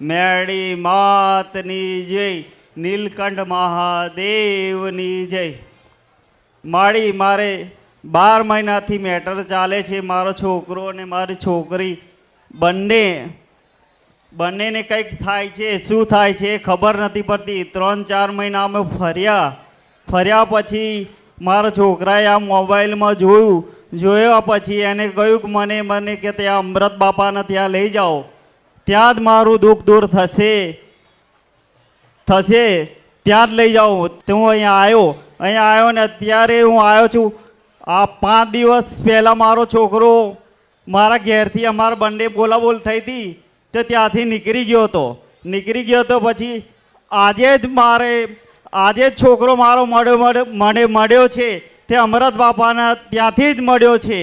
મેળી માતની જય, નીલકંઠ મહાદેવની જય। મારી મારે 12 મહિનાથી મેટર ચાલે છે। મારો છોકરો અને મારી છોકરી બંનેને કંઈક થાય છે, શું થાય છે ખબર નથી પડતી। 3-4 મહિના અમે ફર્યા પછી મારા છોકરાએ આ મોબાઈલમાં જોયા પછી એને કહ્યું કે મને કે ત્યાં અમૃત બાપાને ત્યાં લઈ જાઓ, ત્યાં જ મારું દુઃખ દૂર થશે, ત્યાં જ લઈ જાઓ। તો હું અહીંયા આવ્યો ને અત્યારે હું આવ્યો છું। આ 5 દિવસ પહેલાં મારો છોકરો મારા ઘેરથી અમારા બંને બોલાબોલ થઈ હતી તો ત્યાંથી નીકળી ગયો હતો। પછી આજે જ છોકરો મારો મળ્યો છે, તે અમૃત બાપાના ત્યાંથી જ મળ્યો છે।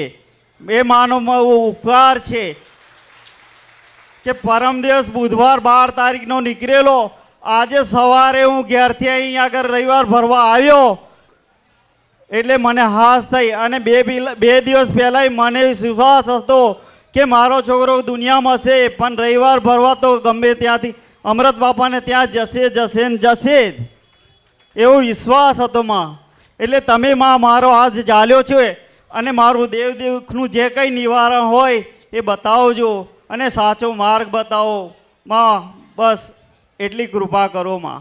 એ માનો ઉપકાર છે કે પરમ દિવસ બુધવાર 12 તારીખનો નીકળેલો, આજે સવારે હું ઘેરથી અહીં આગળ રવિવાર ભરવા આવ્યો એટલે મને હાશ થઈ। અને 2 દિવસ પહેલાં મને વિશ્વાસ હતો કે મારો છોકરો દુનિયામાં છે, પણ રવિવાર ભરવા તો ગમે ત્યાંથી અમૃત બાપાને ત્યાં જશે જ, એવો વિશ્વાસ હતો માં। એટલે તમે માં મારો હાથ ઝાલ્યો છે અને મારું દેવનું જે કંઈ નિવારણ હોય એ બતાવજો અને સાચો માર્ગ બતાવો માં, બસ એટલી કૃપા કરો માં।